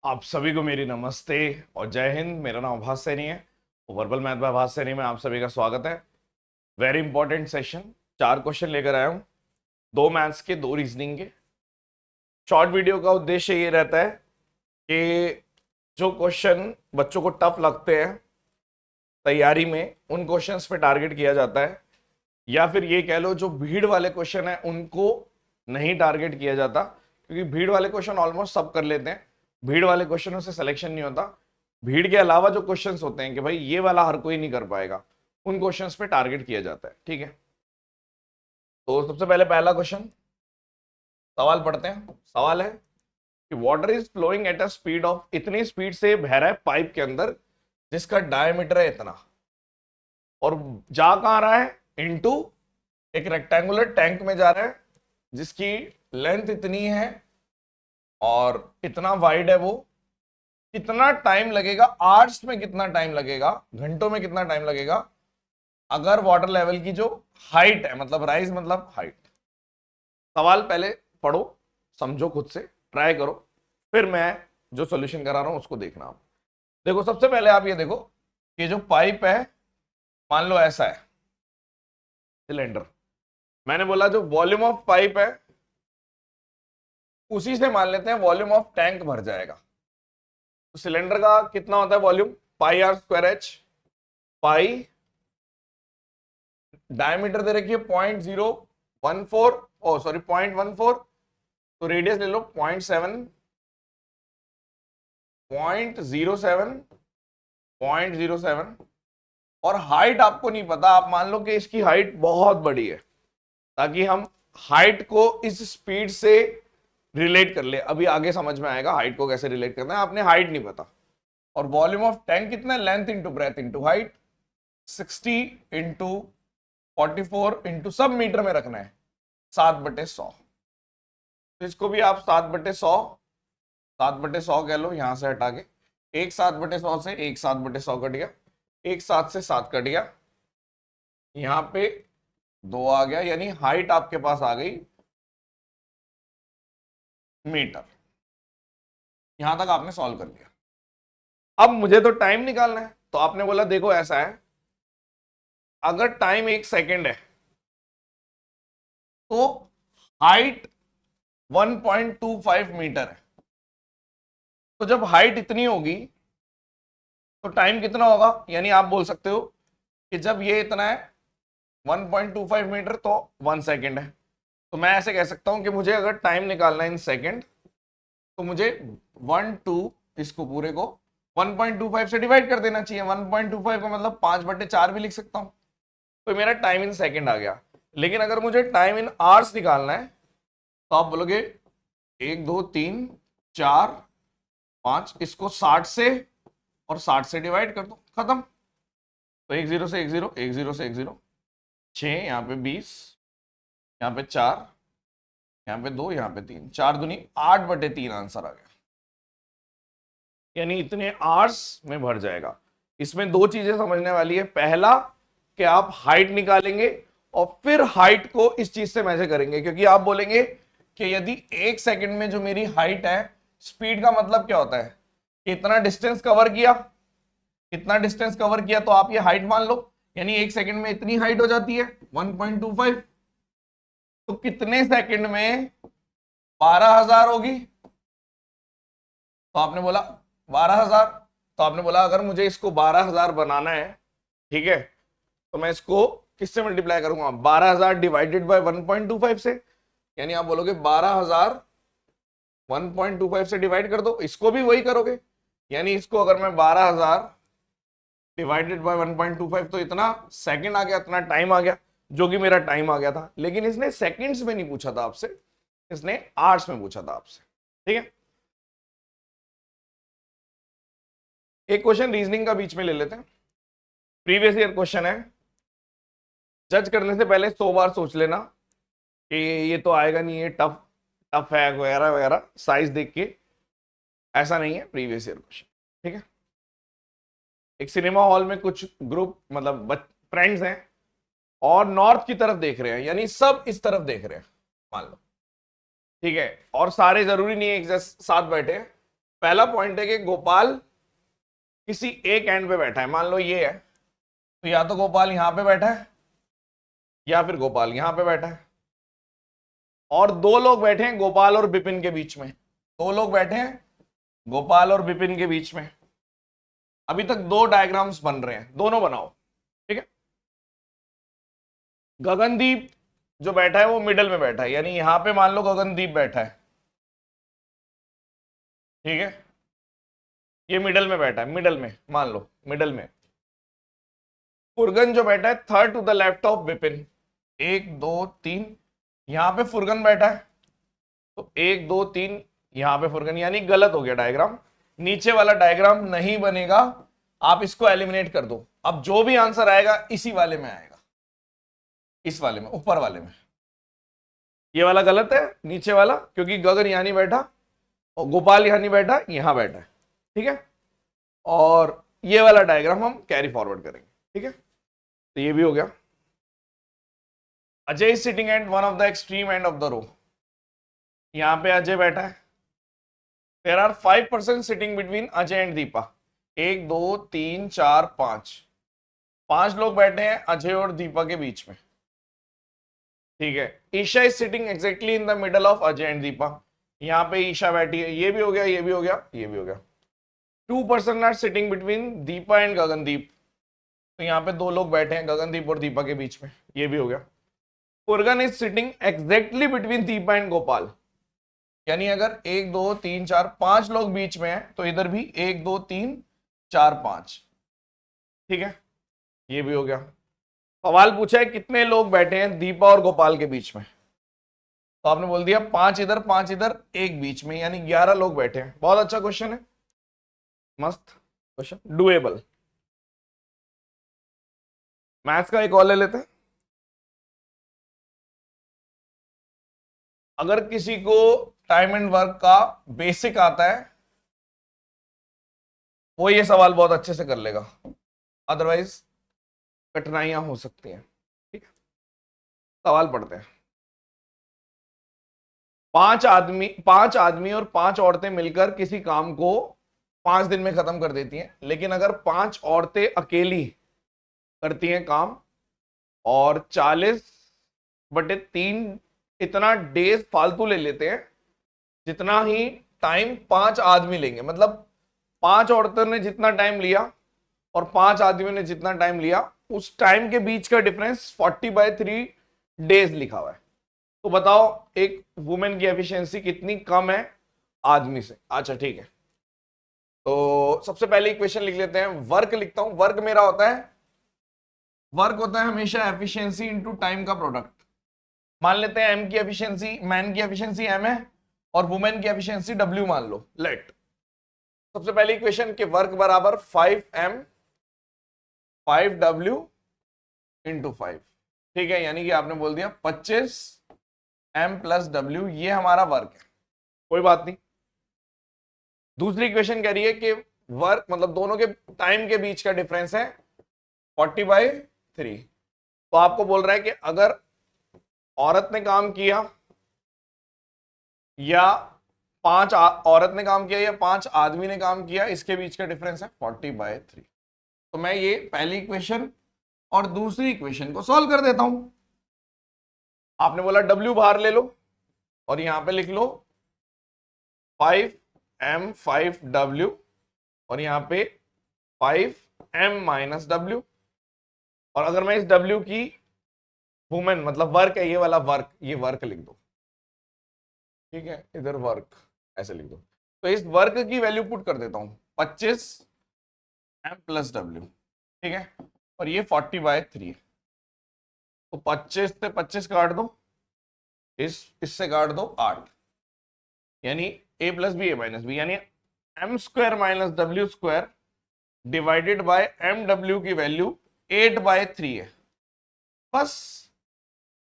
आप सभी को मेरी नमस्ते और जय हिंद। मेरा नाम आभास सैनी है। वर्बल मैथ बाय आभास सैनी में आप सभी का स्वागत है। Very important session. 4 क्वेश्चन लेकर आया हूं, 2 मैथ्स के 2 रीजनिंग के। शॉर्ट वीडियो का उद्देश्य ये रहता है कि जो क्वेश्चन बच्चों को टफ लगते हैं तैयारी में, उन क्वेश्चंस पे टारगेट किया जाता है, या फिर ये कह लो जो भीड़ वाले क्वेश्चन है उनको नहीं टारगेट किया जाता, क्योंकि भीड़ वाले क्वेश्चन ऑलमोस्ट सब कर लेते हैं। भीड़ वाले क्वेश्चनों से सिलेक्शन नहीं होता। भीड़ के अलावा जो क्वेश्चंस होते हैं कि भाई ये वाला हर कोई नहीं कर पाएगा, उन क्वेश्चंस पे टारगेट किया जाता है। ठीक है, तो सबसे पहले पहला क्वेश्चन, सवाल पढ़ते हैं। सवाल है कि water is flowing at a speed of, इतनी स्पीड से बह रहा है पाइप के अंदर जिसका डायमीटर है इतना, और जा कहां रहा है, इनटू एक रेक्टेंगुलर टैंक में जा रहा है जिसकी लेंथ इतनी है और इतना वाइड है। वो कितना टाइम लगेगा, आवर्स में कितना टाइम लगेगा, घंटों में कितना टाइम लगेगा अगर वाटर लेवल की जो हाइट है, मतलब राइज मतलब हाइट। सवाल पहले पढ़ो, समझो, खुद से ट्राई करो, फिर मैं जो सॉल्यूशन करा रहा हूं उसको देखना। आप देखो, सबसे पहले आप ये देखो कि जो पाइप है, मान लो ऐसा है सिलेंडर। मैंने बोला जो वॉल्यूम ऑफ पाइप है उसी से मान लेते हैं वॉल्यूम ऑफ टैंक भर जाएगा। तो सिलेंडर का कितना होता है volume, pi r square h. Pi diameter दे रखी है 0.014, ओ सॉरी 0.14, तो रेडियस ले लो 0.7, 0.07, 0.07, और हाइट आपको नहीं पता। आप मान लो कि इसकी हाइट बहुत बड़ी है, ताकि हम हाइट को इस स्पीड से रिलेट कर ले। अभी आगे समझ में आएगा हाइट को कैसे रिलेट करना है। आपने हाइट नहीं पता, और वॉल्यूम ऑफ टैंक कितना है, length into breadth into height, 60 into 44 into सब मीटर में रखना है, 7/100। तो इसको भी आप 7/100, 7/100 कह लो, यहां से हटा के एक 7/100 से एक 7/100 कट गया, एक 7 से 7 कट गया, यहां पे 2 आ गया, यानी हाइट आपके पास आ गई मीटर। यहां तक आपने सॉल्व कर लिया। अब मुझे तो टाइम निकालना है, तो आपने बोला देखो ऐसा है, अगर टाइम 1 सेकेंड है तो हाइट 1.25 मीटर है। तो जब हाइट इतनी होगी तो टाइम कितना होगा, यानी आप बोल सकते हो कि जब ये इतना है 1.25 मीटर तो 1 सेकेंड है। तो मैं ऐसे कह सकता हूं कि मुझे अगर टाइम निकालना है इन सेकेंड, तो मुझे 1 2 इसको पूरे को 1.25 से डिवाइड कर देना चाहिए। 1.25 का मतलब 5/4 भी लिख सकता हूं, तो मेरा टाइम इन सेकेंड आ गया। लेकिन अगर मुझे टाइम इन आवर्स निकालना है तो आप बोलोगे 1 2 3 4 5, इसको 60 से और 60 से डिवाइड कर दो, खत्म। तो 1 0 से 1 0, 1 0 से 1 0, 6, यहाँ पे 20, यहाँ पे 4, यहाँ पे 2, यहाँ पे 3, 4 दूनी 8/3 आंसर आ गया। यानी इतने आवर्स में भर जाएगा। इसमें 2 चीजें समझने वाली है। पहला कि आप हाइट निकालेंगे और फिर हाइट को इस चीज से मेजर करेंगे, क्योंकि आप बोलेंगे कि यदि 1 सेकंड में जो मेरी हाइट है, स्पीड का मतलब क्या होता है, इतना डिस्टेंस कवर किया, इतना डिस्टेंस कवर किया, तो आप ये हाइट मान लो, यानी 1 सेकंड में इतनी हाइट हो जाती है 1.25। तो कितने सेकंड में 12,000 होगी, तो आपने बोला 12,000। तो आपने बोला अगर मुझे इसको 12,000 बनाना है, ठीक है, तो मैं इसको किससे मल्टीप्लाई करूंगा, 12,000 डिवाइडेड बाय 1.25 से। यानी आप बोलोगे 12,000 1.25 से डिवाइड कर दो, इसको भी वही करोगे। यानी इसको अगर मैं 12,000 डिवाइडेड बाय 1.25, तो इतना सेकंड आ गया, इतना टाइम आ गया, जो कि मेरा टाइम आ गया था। लेकिन इसने सेकंड्स में नहीं पूछा था आपसे, इसने आवर्स में पूछा था आपसे। ठीक है, एक क्वेश्चन रीजनिंग का बीच में ले लेते हैं। प्रीवियस ईयर क्वेश्चन है। जज करने से पहले 100 बार सोच लेना कि ये तो आएगा नहीं, ये टफ टफ है वगैरह वगैरह, साइज देख के। ऐसा नहीं है, प्रीवियस ईयर क्वेश्चन। ठीक है, एक सिनेमा हॉल में कुछ ग्रुप, मतलब फ्रेंड्स हैं, और नॉर्थ की तरफ देख रहे हैं, यानी सब इस तरफ देख रहे हैं मान लो, ठीक है, और सारे जरूरी नहीं है एक साथ बैठे हैं, पहला पॉइंट है कि गोपाल किसी एक एंड पे बैठा है, मान लो ये है, तो या तो गोपाल यहां पे बैठा है या फिर गोपाल यहां पे बैठा है, और दो लोग बैठे हैं गोपाल और विपिन के बीच में, दो लोग बैठे हैं गोपाल और विपिन के बीच में। अभी तक दो डायग्राम्स बन रहे हैं, दोनों बनाओ, ठीक है। गगनदीप जो बैठा है वो मिडल में बैठा है, यानी यहां पे मान लो गगनदीप बैठा है, ठीक है, ये मिडल में बैठा है, मिडल में मान लो, मिडल में। फुरगन जो बैठा है third to the left of Vipin, एक दो तीन, यहां पे फुरगन बैठा है, तो एक दो तीन यहां पे फुरगन, यानी गलत हो गया डायग्राम, नीचे वाला डायग्राम नहीं बनेगा, आप इसको एलिमिनेट कर दो। अब जो भी आंसर आएगा इसी वाले में आएगा, इस वाले में, ऊपर वाले में। ये वाला गलत है, नीचे वाला, क्योंकि गगन यहां नहीं बैठा और गोपाल यहां नहीं बैठा, यहां बैठा है, ठीक है। और ये वाला डायग्राम हम कैरी फॉरवर्ड करेंगे, ठीक है। तो ये भी हो गया। Ajay sitting at one of the extreme end of the row, यहां पे अजय बैठा है। There are 5% sitting between Ajay and Deepa, एक दो तीन चार पांच, पांच लोग बैठे हैं अजय और दीपा के बीच में, ठीक है। Isha is sitting exactly in the middle of Ajay and Deepa, यहां पे ईशा बैठी है, ये भी हो गया, ये भी हो गया, ये भी हो गया। 2% are sitting between Deepa and Gagandeep, तो यहाँ पे दो लोग बैठे हैं गगनदीप और दीपा के बीच में, ये भी हो गया। Furqan is sitting exactly between Deepa and Gopal, यानी अगर एक दो तीन चार पांच लोग बीच में है तो इधर भी एक दो तीन चार पांच, ठीक है, ये भी हो गया। सवाल पूछा है कितने लोग बैठे हैं दीपा और गोपाल के बीच में, तो आपने बोल दिया पांच इधर एक बीच में, यानी 11 लोग बैठे हैं। बहुत अच्छा क्वेश्चन है, मस्त क्वेश्चन, डुएबल। मैथ्स का एक और ले लेते हैं। अगर किसी को टाइम एंड वर्क का बेसिक आता है वो ये सवाल बहुत अच्छे से कर लेगा, अदरवाइज कठिनाइयां हो सकती हैं, ठीक है। सवाल पढ़ते हैं। पांच आदमी और पांच औरतें मिलकर किसी काम को 5 दिन में खत्म कर देती हैं, लेकिन अगर पांच औरतें अकेली करती हैं काम और 40/3 इतना डेज फालतू ले लेते हैं जितना ही टाइम पांच आदमी लेंगे, मतलब पांच औरतों ने जितना टाइम लिया और पांच आदमियों ने जितना टाइम लिया, उस टाइम के बीच का डिफरेंस 40/3 डेज लिखा हुआ है। तो बताओ एक वुमेन की एफिशिएंसी कितनी कम है आदमी से। अच्छा ठीक है, तो सबसे पहले इक्वेशन लिख लेते हैं, वर्क लिखता हूं। वर्क मेरा होता है, वर्क होता है हमेशा एफिशिएंसी इनटू टाइम का प्रोडक्ट। मान लेते हैं एम की एफिशिएंसी, मैन की एफिशिएंसी एम है और वुमेन की एफिशिएंसी डब्ल्यू मान लो, लेट। सबसे पहली इक्वेशन के वर्क बराबर 5m 5w इंटू 5, ठीक है, यानी कि आपने बोल दिया 25m + w, ये हमारा वर्क है, कोई बात नहीं। दूसरी इक्वेशन कह रही है कि वर्क मतलब दोनों के टाइम के बीच का डिफरेंस है 40/3, तो आपको बोल रहा है कि अगर औरत ने काम किया या पांच औरत ने काम किया या पांच आदमी ने काम किया, इसके बीच का डिफरेंस है 40/3। तो मैं ये पहली इक्वेशन और दूसरी इक्वेशन को सॉल्व कर देता हूं। आपने बोला W बाहर ले लो और यहां पे लिख लो 5m 5w और यहां पे 5m - w, और अगर मैं इस W की वुमेन मतलब वर्क है, ये वाला वर्क, ये वर्क लिख दो, ठीक है, इधर वर्क ऐसे लिख दो। तो इस वर्क की वैल्यू पुट कर देता हूं 25m + w, ठीक है, और ये 40/3 है। तो 25 से 25 काट दो, इससे काट दो 8, यानी a + b a - b, यानी m² - w² divided by mw की वैल्यू 8/3 है। बस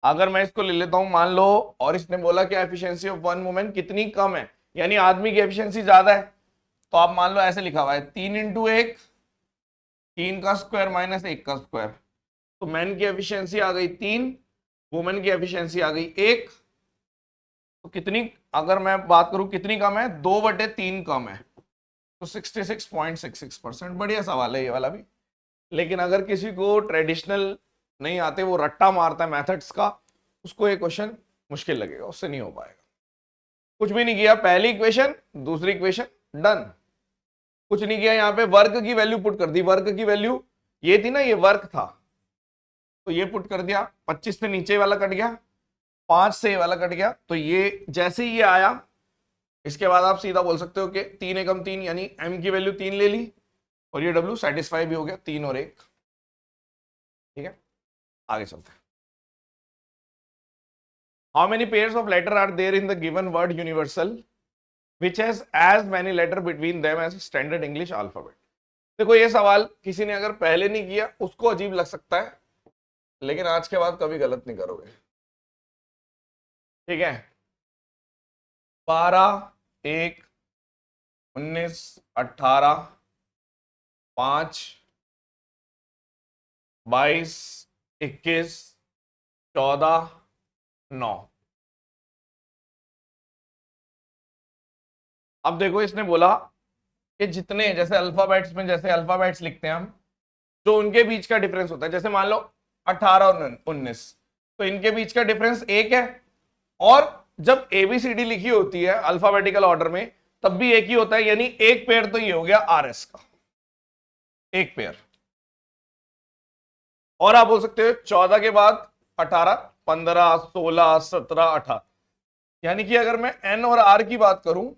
अगर मैं इसको ले लेता हूं, मान लो, और इसने बोला कि एफिशिएंसी ऑफ वन वुमेन कितनी कम है, यानी आदमी की एफिशिएंसी ज्यादा है, तो आप मान लो ऐसे लिखा हुआ है 3 × 1, 3 का स्क्वायर - 1 का स्क्वायर, तो मैन की एफिशिएंसी आ गई 3, वुमेन की एफिशिएंसी आ गई 1, तो कितनी, अगर मैं बात करूं कितनी कम है, 2/3 कम है। तो 66.66%। बढ़िया सवाल है ये वाला भी। लेकिन अगर किसी को ट्रेडिशनल नहीं आते, वो रट्टा मारता है मैथड्स का, उसको ये क्वेश्चन मुश्किल लगेगा, उससे नहीं हो पाएगा। कुछ भी नहीं किया, पहली इक्वेशन दूसरी इक्वेशन डन। कुछ नहीं किया, यहां पे वर्क की वैल्यू पुट कर दी। वर्क की वैल्यू ये थी ना, ये वर्क था, तो ये पुट कर दिया। 25 से नीचे वाला कट गया, 5 से ये वाला कट गया, तो ये जैसे ही ये आया, इसके बाद आप सीधा बोल सकते हो कि 3 एकम 3, यानी m की वैल्यू 3 ले ली, और ये w सेटिस्फाई भी हो गया, 3 और 1। ठीक है, आगे चलते हैं। How many pairs of letter are there in the given word universal which has as many letter between them as standard English alphabet? देखो, ये सवाल किसी ने अगर पहले नहीं किया उसको अजीब लग सकता है, लेकिन आज के बाद कभी गलत नहीं करोगे। ठीक है, 12, 1, 19, 18, 5, 22, 21, 14, 9। अब देखो, इसने बोला कि जितने, जैसे अल्फाबेट्स में जैसे अल्फाबेट्स लिखते हैं हम, तो उनके बीच का डिफरेंस होता है। जैसे मान लो 18 और 19, तो इनके बीच का डिफरेंस 1 है। और जब एबीसीडी लिखी होती है अल्फाबेटिकल ऑर्डर में, तब भी एक ही होता है, यानी एक पेयर तो ये हो गया आरएस का, एक पेयर। और आप बोल सकते हो 14 के बाद 18, 15, 16, 17, 18, यानी कि अगर मैं एन और आर की बात करूं,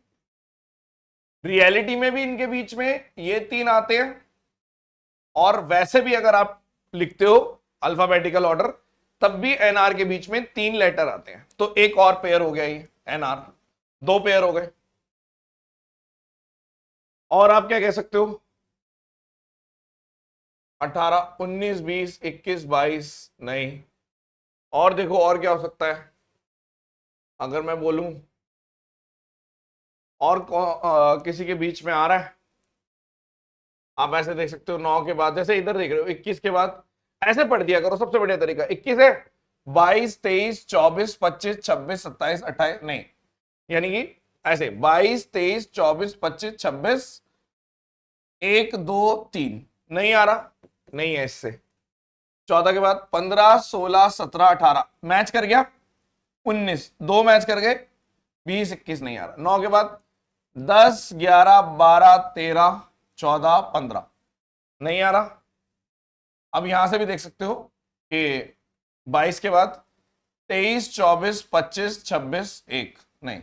रियलिटी में भी इनके बीच में ये 3 आते हैं, और वैसे भी अगर आप लिखते हो अल्फाबेटिकल ऑर्डर, तब भी एनआर के बीच में 3 लेटर आते हैं। तो एक और पेयर हो गया, ये एनआर 2 पेयर हो गए। और आप क्या कह सकते हो, 18, 19, 20, 21, 22, नहीं। और देखो और क्या हो सकता है, अगर मैं बोलूं और किसी के बीच में आ रहा है, आप ऐसे देख सकते हो 9 के बाद, जैसे इधर देख रहे हो 21 के बाद, ऐसे पढ़ दिया करो। सबसे बढ़िया तरीका 21 है, 22, 23, 24, 25, 26, 27, 28, नहीं, यानी कि ऐसे 22, 23, 24, 25, 26, 1, 2, 3, नहीं आ रहा, नहीं है इससे। 14 के बाद 15, 16, 17, 18 मैच कर गया, 19 2 मैच कर गए, 20, 21 नहीं आ रहा। 9 के बाद 10, 11, 12, 13, 14, 15 नहीं आ रहा। अब यहां से भी देख सकते हो कि 22 के बाद 23, 24, 25, 26, 1 नहीं।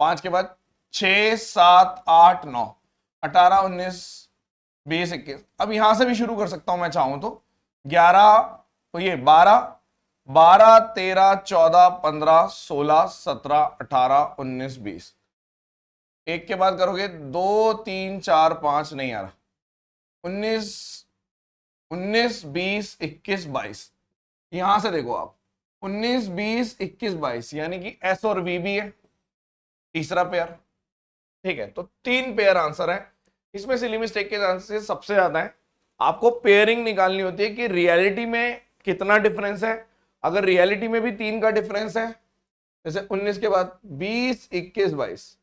5 के बाद 6, 7, 8, 9, 18, 19, 20, 21। अब यहां से भी शुरू कर सकता हूं मैं चाहूं तो, 11, तो ये 12, 12, 13, 14, 15, 16, 17, 18, 19, 20। एक के बाद करोगे 2, 3, 4, 5 नहीं आ रहा। 19, 19, 20, 21, 22, यहां से देखो आप 19, 20, 21, 22, यानी कि एस और वी भी है, तीसरा पेयर। ठीक है, तो 3 पेयर आंसर है। इसमें सिली मिस्टेक के चांसेस सबसे ज्यादा है। आपको पेयरिंग निकालनी होती है कि रियलिटी में कितना डिफरेंस है। अगर रियलिटी में भी 3 का डिफरेंस है, जैसे 19 के बाद 20, 21, 22,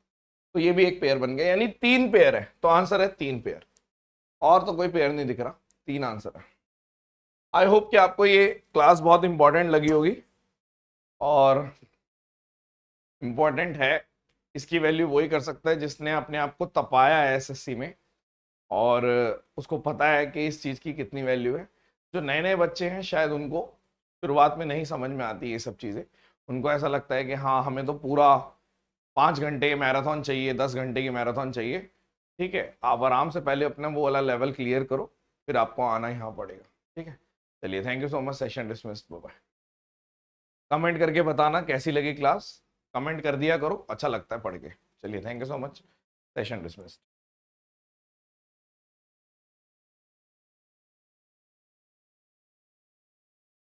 तो ये भी एक पेयर बन गया, यानी 3 पेयर है। तो आंसर है 3 पेयर, और तो कोई पेयर नहीं दिख रहा, 3 आंसर है। आई होप कि आपको ये क्लास बहुत इंपॉर्टेंट लगी होगी, और इंपॉर्टेंट है, इसकी वैल्यू वही कर सकता है जिसने अपने आप को तपाया है एसएससी में, और उसको पता है कि इस चीज़ की कितनी वैल्यू है। जो नए नए बच्चे हैं, शायद उनको शुरुआत में नहीं समझ में आती ये सब चीज़ें। उनको ऐसा लगता है कि हाँ, हमें तो पूरा 5 घंटे की मैराथन चाहिए, 10 घंटे की मैराथन चाहिए। ठीक है, आप आराम से पहले अपना वो वाला लेवल क्लियर करो, फिर आपको आना यहाँ पड़ेगा। ठीक है, चलिए, thank you so much. Session dismissed, bye. Comment करके बताना कैसी लगी क्लास, कमेंट कर दिया करो, अच्छा लगता है पढ़ के। चलिए, thank you so much. Session dismissed.